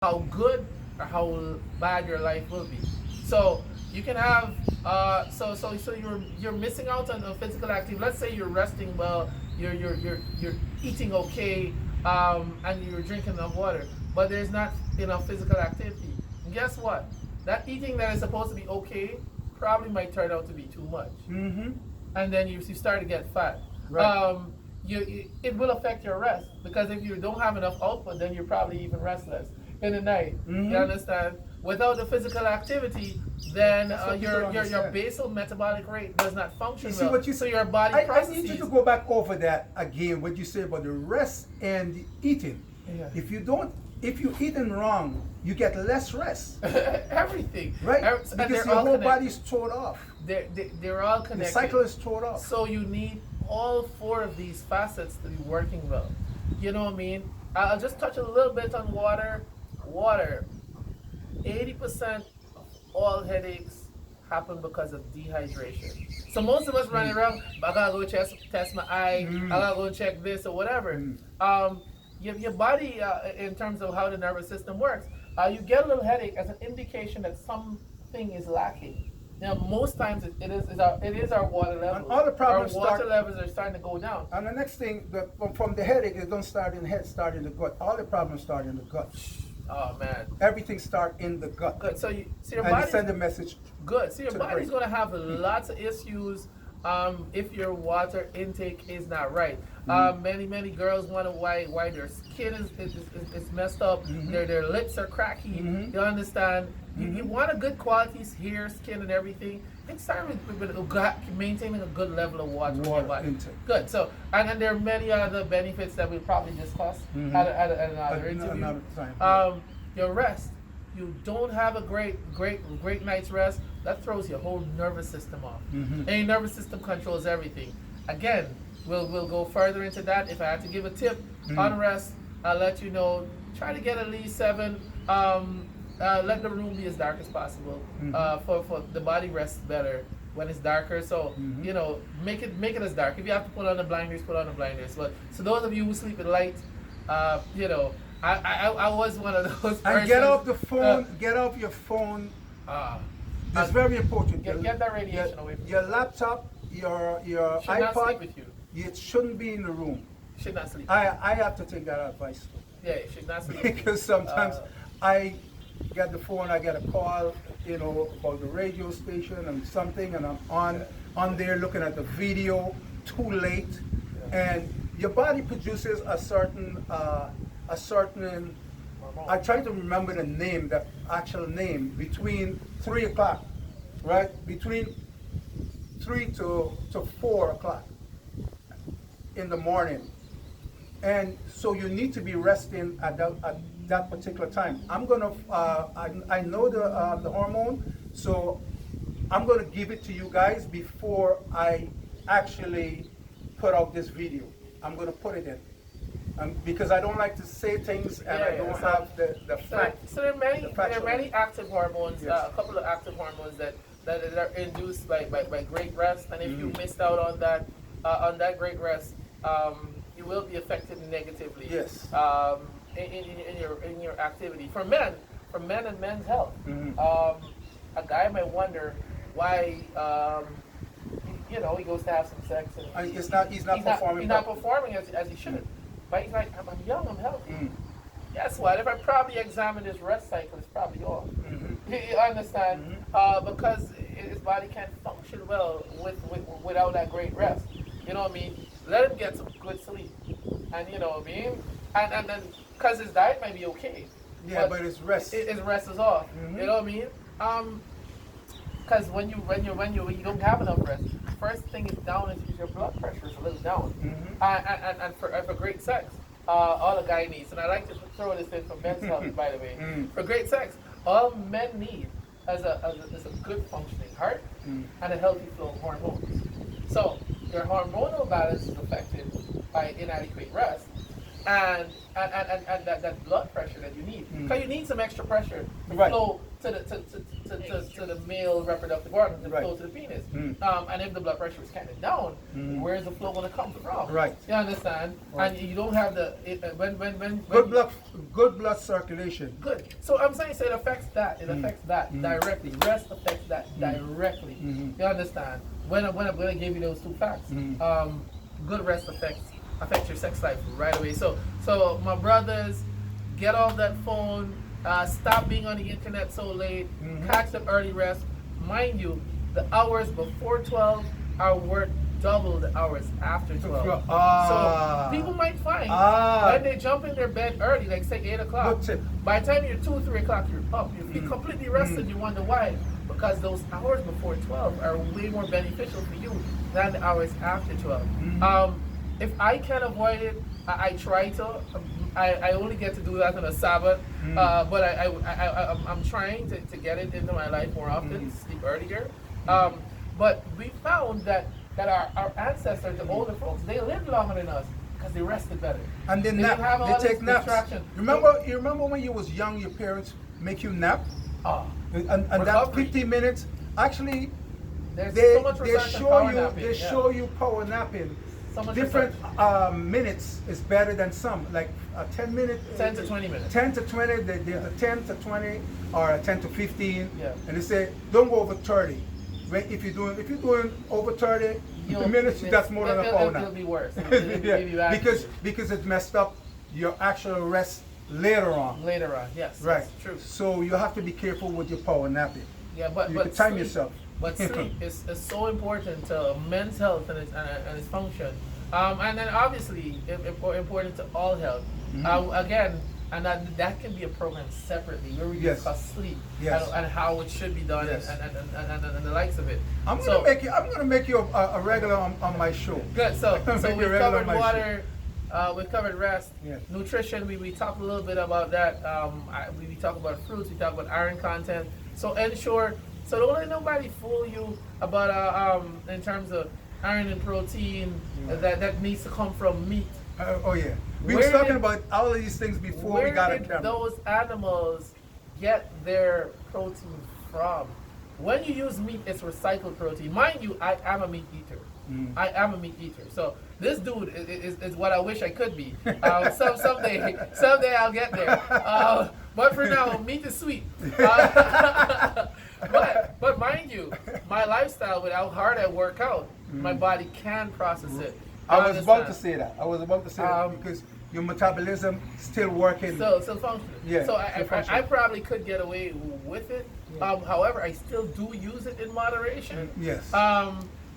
how good or how bad your life will be. So you can have so you're missing out on physical activity. Let's say you're resting well, you're eating okay, and you're drinking enough water, but there's not enough physical activity. And guess what? That eating that is supposed to be okay probably might turn out to be too much, Mm-hmm. and then you start to get fat. Right. It will affect your rest because if you don't have enough output, then you're probably even restless in the night. Mm-hmm. You understand? Without the physical activity, then That's what people your don't your understand. basal metabolic rate does not function You see well. what you so your body I processes. need you to go back over that again. What you say about the rest and the eating. Yeah. If you're eating wrong, you get less rest, Everything. right? And Because they're your all whole connected. body's tore off. They're all The connected. cycle is tore off. So you need all four of these facets to be working well. You know what I mean? I'll just touch a little bit on water. Water. 80% of all headaches happen because of dehydration. So most of us running around, I gotta go test my eye, I gotta go check this or whatever. Your body, in terms of how the nervous system works, you get a little headache as an indication that something is lacking. Now, most times it is our water levels. And all the problems our water start- levels are starting to go down. And the next thing, from the headache, it don't start in the head, start in the gut. All the problems start in the gut. Oh man. Everything start in the gut. Good. So you see your And you body. send a message. Good. So your to the body's brain. going to have lots of issues if your water intake is not right. Many girls wonder why their skin is messed up. Their lips are cracky. You understand? You want a good quality hair, skin, and everything. It's start with maintaining a good level of water in your Water body. intake. Good. So and there are many other benefits that we'll probably discuss at another interview. Another time. Your rest. You don't have a great night's rest, that throws your whole nervous system off. And your nervous system controls everything. Again, we'll go further into that. If I had to give a tip on rest, I'll let you know. Try to get at least 7. Let the room be as dark as possible. For the body rests better when it's darker. So you know, make it as dark. If you have to put on the blinders, put on the blinders. But so those of you who sleep with light, you know. I was one of those persons. And get off the phone. Get off your phone. It's very important. Get that radiation away from your you. laptop, your Should not sleep iPod. with you. It shouldn't be in the room. Should not sleep. I have to take that advice Yeah, you should not sleep with you. because sometimes I get the phone, I get a call, you know, about the radio station and something, and I'm on there looking at the video too late, and your body produces a certain. I try to remember the name, the actual name, between 3 o'clock, right? Between 3 to 4 o'clock in the morning. And so you need to be resting at that particular time. I'm gonna, I know the hormone, so I'm gonna give it to you guys before I actually put out this video. I'm gonna put it in. Because I don't like to say things and I don't have the fact. So there are many active hormones. Yes. A couple of active hormones that are induced by great rest. And if you missed out on that great rest, you will be affected negatively. Yes. In your activity. For men and men's health, a guy might wonder why. You know, he goes to have some sex and He's not performing. He's not performing as he should. But he's like, I'm young, I'm healthy. Guess what? If I probably examine his rest cycle, it's probably off. You understand? Because his body can't function well without that great rest. You know what I mean? Let him get some good sleep. And you know what I mean? And then, because his diet might be okay. Yeah, but his rest. His rest is off. You know what I mean? Because when you don't have enough rest, first thing is down is your blood pressure is a little down. And for great sex, all a guy needs, and I like to throw this in for men's health, by the way. For great sex, all men need is a good functioning heart and a healthy flow of hormones. So your hormonal balance is affected by inadequate rest and that blood pressure that you need. Because you need some extra pressure to flow to to the male reproductive organs, the Right. flow to the penis. Mm. And if the blood pressure is kind of down, where's the flow going to come from? Right. You understand? Right. And you don't have the when Good blood circulation. Good. So I'm saying, so it affects that. It affects that directly. Rest affects that directly. You understand? When I gave you those two facts, good rest affects your sex life right away. So my brothers, get off that phone. Stop being on the internet so late. Catch the early rest. Mind you, the hours before 12 are worth double the hours after 12. So people might find when they jump in their bed early, like say 8 o'clock, Good tip. by the time you're 2 or 3 o'clock, you're up. You feel completely rested. You wonder why. Because those hours before 12 are way more beneficial for you than the hours after 12. If I can avoid it, I try to. I only get to do that on a Sabbath, but I'm trying to get it into my life more often, sleep earlier. But we found that our ancestors, the older folks, they lived longer than us because they rested better. And they didn't nap. have all They this take naps. distraction. You remember when you was young, your parents make you nap? And that Recovery. 15 minutes, actually, There's they so much research on power napping, they yeah. show you power napping. So much Different minutes is better than some. Like a 10 minute, 10 to 20 minutes. 10 to 20. There's a 10 to 20 or a 10 to 15. Yeah. And they say don't go over 30. If you're doing over 30 minutes, that's more than a power nap. It'll be worse. It'll be bad because it messed up your actual rest later on. later on. Yes. Right. That's true. So you have to be careful with your power napping. Yeah, but You but can time sleep, yourself. But sleep is so important to men's health and its function, and then obviously important to all health. Again, and that can be a program separately where we discuss sleep and how it should be done and the likes of it. I'm gonna make you a regular on my show. Good. So Make you we've regular covered on my water. We've covered rest, Yes. nutrition. We talked a little bit about that. We talk about fruits. We talk about iron content. So ensure. So don't let nobody fool you about in terms of iron and protein that needs to come from meat. Oh yeah, we Where were talking did- about all of these things before Where we got on did camera. those animals get their protein from? When you use meat, it's recycled protein. Mind you, I am a meat eater. I am a meat eater. So this dude is what I wish I could be. Someday I'll get there. But for now, meat is sweet. But mind you, my lifestyle, with how hard I work out, my body can process it. I was about to say that. Because your metabolism still working. Still functioning. Yeah, So still functioning. I probably could get away with it. However, I still do use it in moderation. Yes.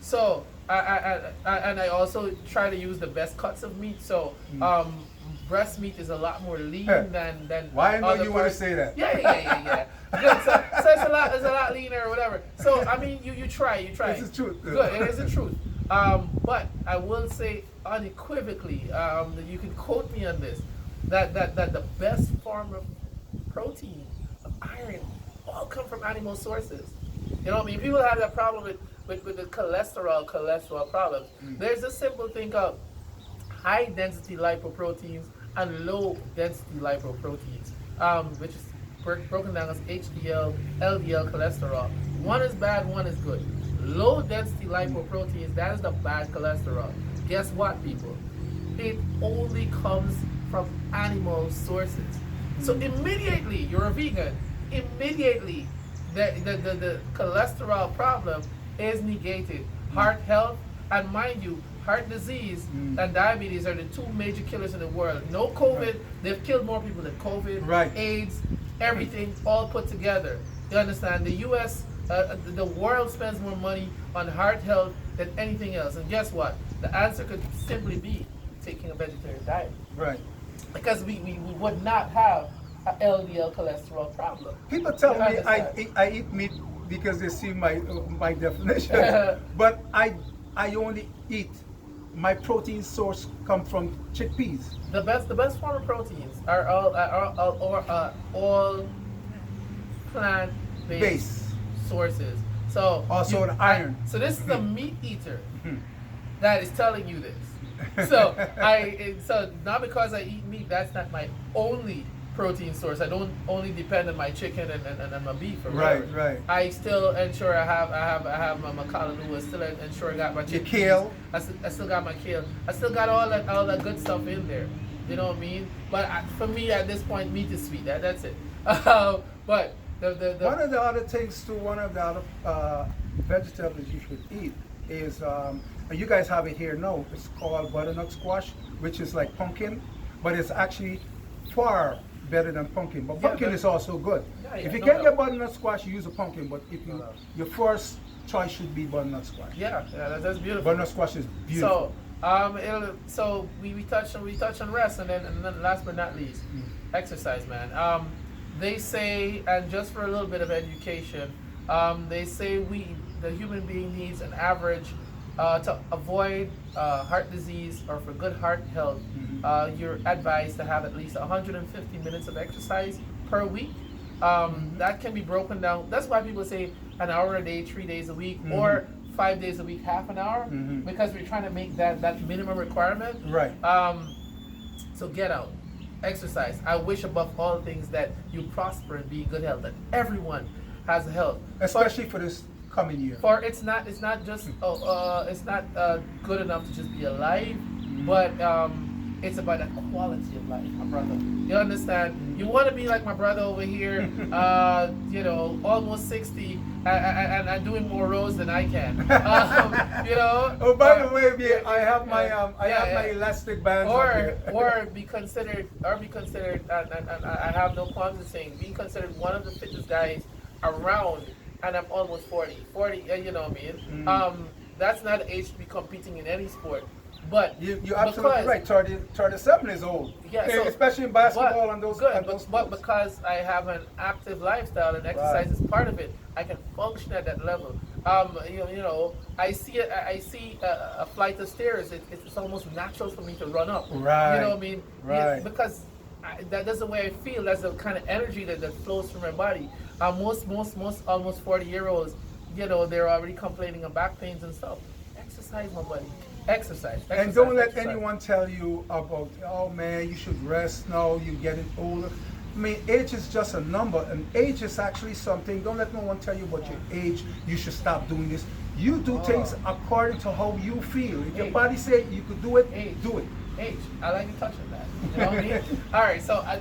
So I also try to use the best cuts of meat. So breast meat is a lot more lean than. Why I know other you want to parts. say that? Yeah. Good. So it's a lot leaner or whatever. So I mean, you try. This is truth. Good. It is the truth. But I will say unequivocally, that you can quote me on this, that the best form of protein, of iron, all come from animal sources. You know what I mean? People have that problem with the cholesterol problems. There's a simple thing called high density lipoproteins and low density lipoproteins, which is broken down as HDL, LDL cholesterol. One is bad, one is good. Low density lipoproteins, that is the bad cholesterol. Guess what, people? It only comes from animal sources. So immediately, you're a vegan, immediately the cholesterol problem is negated. Heart health, and mind you, heart disease and diabetes are the two major killers in the world. No COVID, they've killed more people than COVID, AIDS, everything all put together. You understand? The US, the world spends more money on heart health than anything else. And guess what? The answer could simply be taking a vegetarian diet. Right. Because we would not have a LDL cholesterol problem. People tell me I eat meat because they see my definition, but I only eat. My protein source come from chickpeas. The best form of proteins are all plant-based sources. So Also the iron. So this is a meat eater that is telling you this. So so not because I eat meat, that's not my only protein source. I don't only depend on my chicken and my beef. Or Right, whatever. right. I still ensure I have my callaloo. I still ensure I got my Your chickpeas. kale. I still got my kale. I still got all that good stuff in there. You know what I mean? But for me, at this point, meat is sweet. That's it. But the one of the other things too, one of the other vegetables you should eat is, you guys have it here now, it's called butternut squash, which is like pumpkin, but it's actually far better than pumpkin. But pumpkin is also good. Yeah, if you no get doubt. your butternut squash, you use a pumpkin, but if you, your first choice should be butternut squash. yeah, that's beautiful. Butternut squash is beautiful. So we touched on rest, and then last but not least, exercise, man. They say, and just for a little bit of education, they say the human being needs an average to avoid heart disease or for good heart health. You're advised to have at least 150 minutes of exercise per week. That can be broken down. That's why people say an hour a day, 3 days a week, or 5 days a week, half an hour, because we're trying to make that minimum requirement. Right. So get out, exercise. I wish above all things that you prosper and be in good health, that everyone has health. Especially for this coming year. For it's not just it's not good enough to just be alive, but it's about the quality of life, my brother. You understand? You want to be like my brother over here, you know, almost 60, and doing more rows than I can. You know. Oh, by the way, I have my my elastic bands. Or be considered, and I have no qualms in saying, being considered one of the fittest guys around, and I'm almost 40, you know what I mean? That's not the age to be competing in any sport. But you're absolutely right. 37 is old. Yeah, okay, so, especially in basketball and those. Good, and those but because I have an active lifestyle and exercise is part of it, I can function at that level. You know, I see a flight of stairs. It's almost natural for me to run up. Right. You know what I mean? Right. Yeah, because that's the way I feel. That's the kind of energy that flows through my body. Most almost 40-year-olds, you know, they're already complaining of back pains and stuff. Exercise, my buddy. Exercise. And don't let anyone tell you about, oh man, you should rest now, you're getting older. I mean, age is just a number, and age is actually something. Don't let no one tell you about your age, you should stop doing this. You do things according to how you feel. If your body says you could do it, do it. Age. I like to touch on that. You know what I mean? All right, so I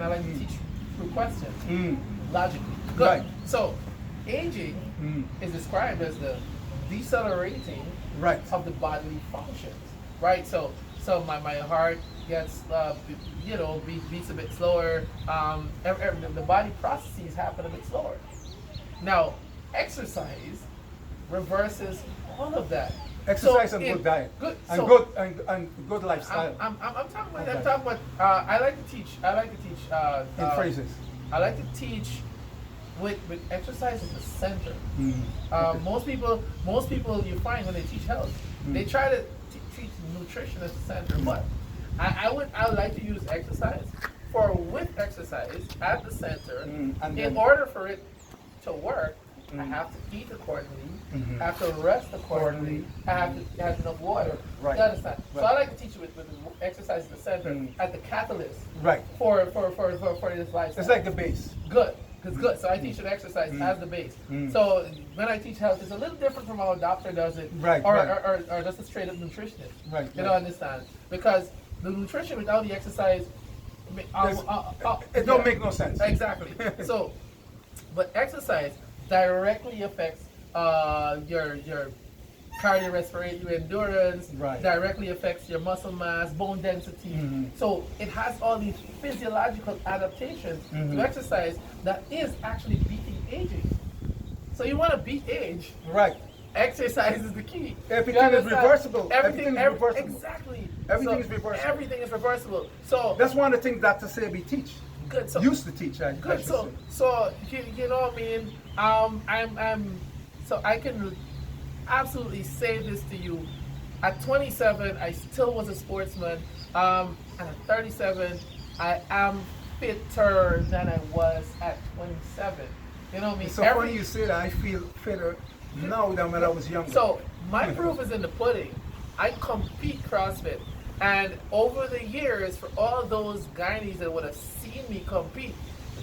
like to teach through questions, logically. Good. Right. So, aging is described as the decelerating of the bodily functions, right? So my heart gets, you know, beats a bit slower. The body processes happen a bit slower. Now, exercise reverses all of that. Exercise and good diet, and good lifestyle. I'm talking about. I like to teach. In phrases. I like to teach with exercise at the center. Most people you find when they teach health, they try to teach nutrition at the center. But I would like to use exercise with exercise at the center. In order for it to work, I have to eat accordingly. I have to rest accordingly. I have to have enough water. Right. You understand? Right. So I like to teach you with exercise at the center as the catalyst. Right. For this lifestyle. It's like the base. Good. It's good. So I teach an exercise as the base. So when I teach health, it's a little different from how a doctor does it, or just a straight up nutritionist. Right. You don't understand, because the nutrition without the exercise, it don't make no sense. Exactly. So, but exercise directly affects your cardiorespiratory endurance, directly affects your muscle mass, bone density. So it has all these physiological adaptations to exercise that is actually beating aging. So you want to beat age, right? Exercise is the key. Everything is reversible. Everything is reversible. Exactly. Everything is reversible. Everything is reversible. So that's one of the things Dr. Sebi teach. Good. So used to teach. Good. So you know what I mean? I'm so I can absolutely say this to you. At 27, I still was a sportsman. And at 37, I am fitter than I was at 27. You know what I mean? So funny you say that. I feel fitter now than when I was younger. So my proof is in the pudding. I compete CrossFit, And over the years, for all those Guyanese that would have seen me compete,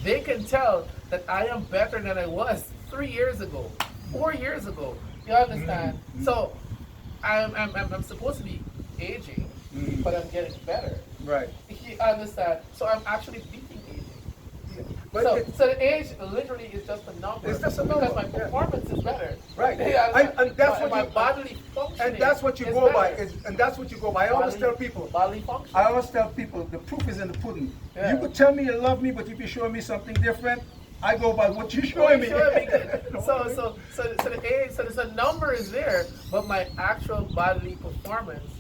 they can tell that I am better than I was 3 years ago, 4 years ago. You understand? Mm-hmm. So I'm supposed to be aging, but I'm getting better. Right. You understand? So I'm actually beating aging. But So the age literally is just a number. It's just a number, because my performance is better. Right. Yeah, And that's what my you, bodily functioning. and that's what you is go by. better. And that's what you go by. I always tell people. Bodily function. I always tell people the proof is in the pudding. Yeah. You could tell me you love me, but if you show me something different, I go by what you're showing me. So the age, so the number is there, but my actual bodily performance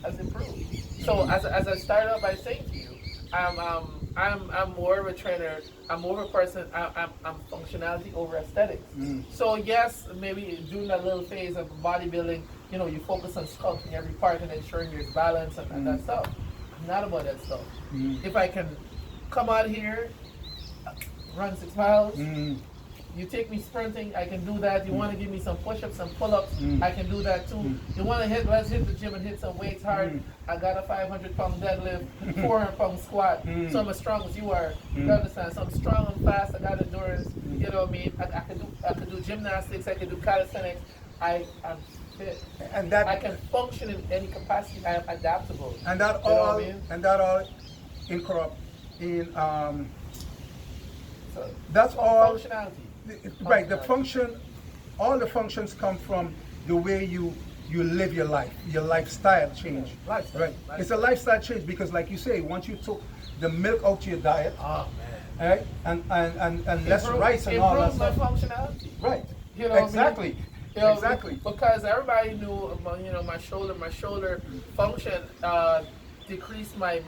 has improved. So as I started out by saying to you, I'm more of a trainer. I'm more of a person. I'm functionality over aesthetics. So yes, maybe during that little phase of bodybuilding, you know, you focus on sculpting every part and ensuring there's balance and that stuff. I'm not about that stuff. If I can come out here, run 6 miles. You take me sprinting, I can do that. You want to give me some push-ups and pull-ups, I can do that too. You want to let's hit the gym and hit some weights hard. I got a 500-pound deadlift, 400-pound squat, so I'm as strong as you are. You understand? So I'm strong and fast. I got endurance. You know what I mean? I could do gymnastics. I can do calisthenics. I'm fit. And that I can function in any capacity. I am adaptable. and that You know all what I mean? and that all in So, that's all functionality. right. The function, all the functions come from the way you live your life, your lifestyle change. Lifestyle. Right. It's a lifestyle change because, like you say, once you took the milk out of your diet, Oh man. right, and less rice and all that Improves my stuff. functionality. Right. You know what I mean? Exactly. You know, Exactly. Because everybody knew, you know, my shoulder function decreased my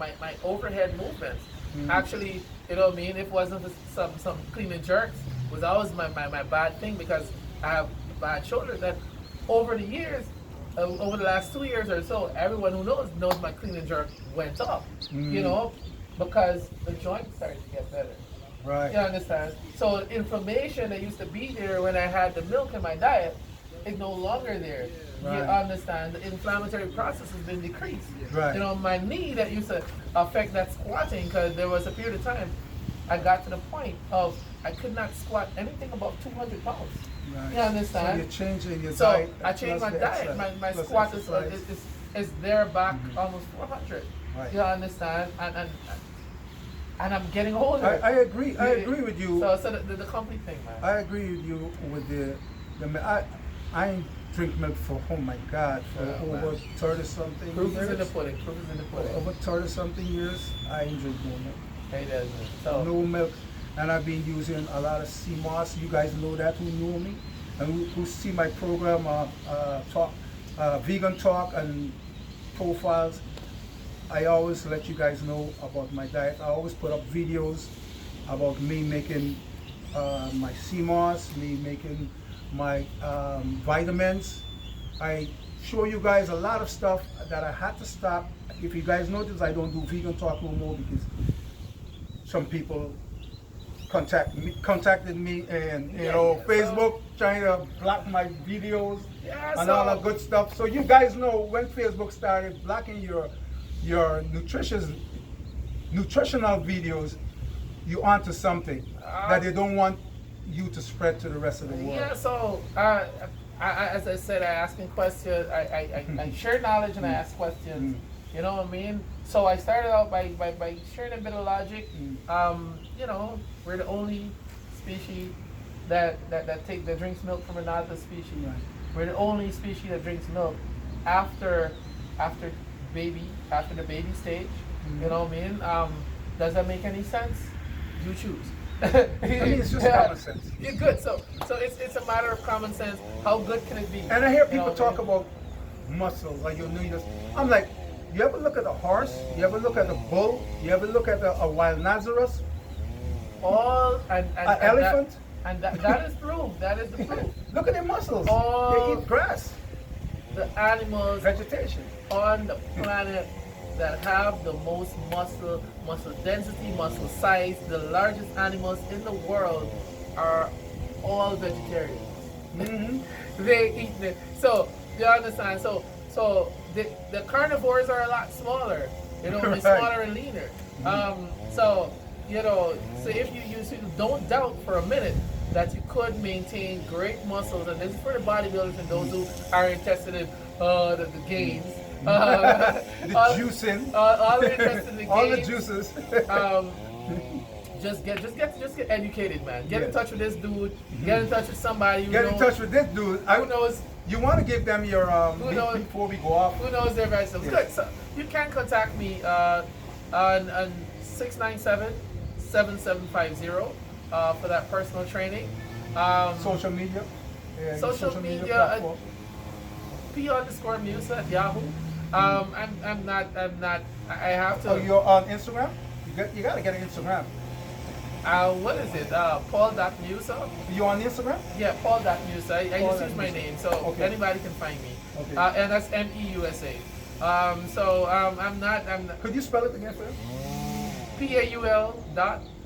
overhead movements. Actually, you know what I mean? It wasn't for some clean and jerks. It was always my bad thing because I have bad shoulders. That over the years, over the last 2 years or so, everyone who knows my clean and jerk went up. You know, because the joints started to get better. Right. You understand? So inflammation that used to be there when I had the milk in my diet is no longer there. You Right. understand? The inflammatory process has been decreased. Right. You know, my knee that used to affect that squatting, because there was a period of time I got to the point of I could not squat anything above 200 pounds. Right. You understand? So you're changing your So diet. I changed my plus the diet. exercise, My plus squat exercise. is there back almost 400. Right. You understand? And I'm getting older. I agree. I agree with you. So the complete thing, man. I agree with you with the I ain't drink milk for, oh my God, for Yeah, over 30 something Proof years. is in the pudding. Proof is in the pudding. Over 30 something years, I ain't drink no milk. Hey, Desmond. So No milk. And I've been using a lot of CMOS. You guys know that who know me and who see my program, Vegan Talk and profiles. I always let you guys know about my diet. I always put up videos about me making my CMOS, me making my vitamins. I show you guys a lot of stuff that I had to stop. If you guys notice, I don't do Vegan Talk no more because some people contacted me and Facebook trying to block my videos and all that good stuff. So you guys know when Facebook started blocking your nutritional videos, you onto something that they don't want you to spread to the rest of the world. Yeah. So as I said, I asking questions. I share knowledge and I ask questions. You know what I mean? So I started out by sharing a bit of logic. You know, we're the only species that drinks milk from another species. Right. We're the only species that drinks milk after the baby stage. You know what I mean? Does that make any sense? You choose. I mean, it's just common sense. You're good. So it's a matter of common sense. How good can it be? And I hear You know people what I talk mean? about muscles, like you'll need this. I'm like, you ever look at a horse? You ever look at a bull? You ever look at a wild Nazareth? All and elephant? That is proof. That is the proof. Look at their muscles. All- They eat grass, The animals vegetation. on the planet that have the most muscle density, muscle size, the largest animals in the world are all vegetarians. Mm-hmm. They eat it. So you understand. So the carnivores are a lot smaller. You know, they're Right. smaller and leaner. So you know, so if you don't doubt for a minute that you could maintain great muscles, and this is for the bodybuilders and those who are interested in the gains. The juicing. All interested in the gains. All the juices. Just get educated, man. Get in Yes. touch with this dude. Get in touch with somebody who Get in knows, touch with this dude. who knows You want to give them your Who knows? before we go off. who knows their vegetables. Yes. Good. So you can contact me on 697-7750 for that personal training. Social media. Yeah, your Social media, platform. P_Meusa at Yahoo. I'm not. I have to. Oh, you're on Instagram? You got to get an Instagram. What is it? Paul.Meusa. You on Instagram? Yeah, Paul.Meusa. I just use my Meusa. name, so Okay. anybody can find me. Okay. And that's MEUSA. I'm not. Could you spell it again for him?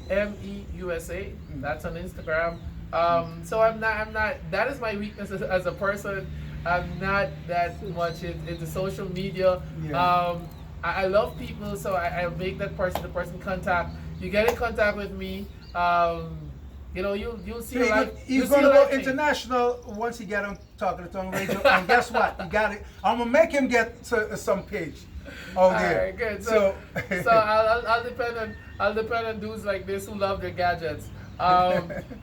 PAUL.MEUSA. That's on Instagram. So I'm not. That is my weakness as a person. I'm not that much into social media. Yeah. I love people, so I make that the person contact. You get in contact with me. You know, you'll see a lot. He's going to go international once he get on Talking the Tongue Radio. And guess what? You got it. I'm gonna make him get to some page. Oh All dear. right, good. So I'll depend on dudes like this who love their gadgets.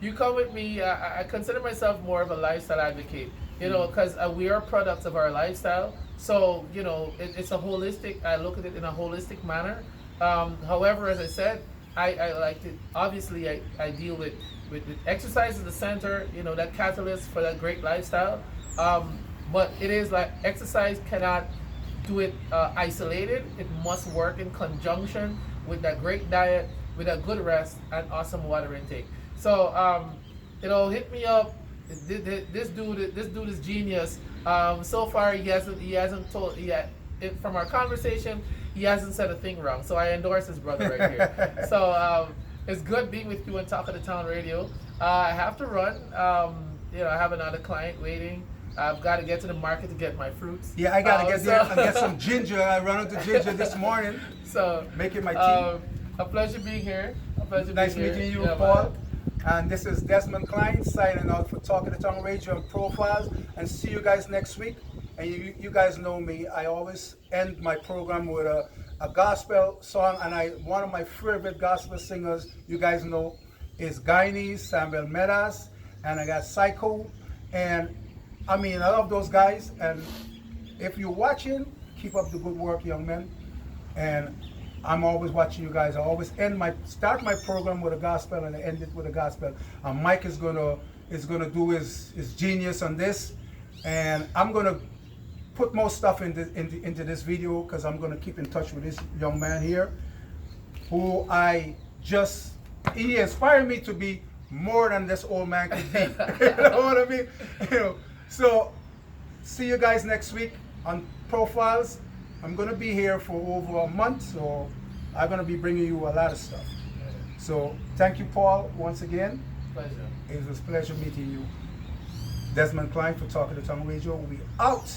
You come with me. I consider myself more of a lifestyle advocate. You know, because we are products of our lifestyle. So you know, it's a holistic. I look at it in a holistic manner. However, as I said, I like to. Obviously, I deal with exercise at the center. You know, that catalyst for that great lifestyle. But it is like exercise cannot do it isolated. It must work in conjunction with that great diet, with a good rest, and awesome water intake. So you know, hit me up. This dude is genius. So far he hasn't told from our conversation he hasn't said a thing wrong. So I endorse his brother right here. So it's good being with you on Talk of the Town Radio. I have to run. You know, I have another client waiting. I've got to get to the market to get my fruits. Yeah, I gotta get there and get some ginger. I run into ginger this morning. So making my tea. A pleasure being here. Nice meeting you, Yeah, Paul. man. And this is Desmond Klein signing out for Talking the Tongue Radio and Profiles. And see you guys next week. And you guys know me. I always end my program with a gospel song. And one of my favorite gospel singers, you guys know, is Guyanese Samuel Medas. And I got Psycho. And I mean, I love those guys. And if you're watching, keep up the good work, young men. And I'm always watching you guys. I always start my program with a gospel and I end it with a gospel. And Mike is gonna do his genius on this, and I'm gonna put more stuff into this video because I'm gonna keep in touch with this young man here, who he inspired me to be more than this old man could be. You know what I mean? You know. So see you guys next week on Profiles. I'm going to be here for over a month, so I'm going to be bringing you a lot of stuff. So thank you, Paul, once again. Pleasure. It was a pleasure meeting you. Desmond Klein for Talking the Tongue Radio. We out.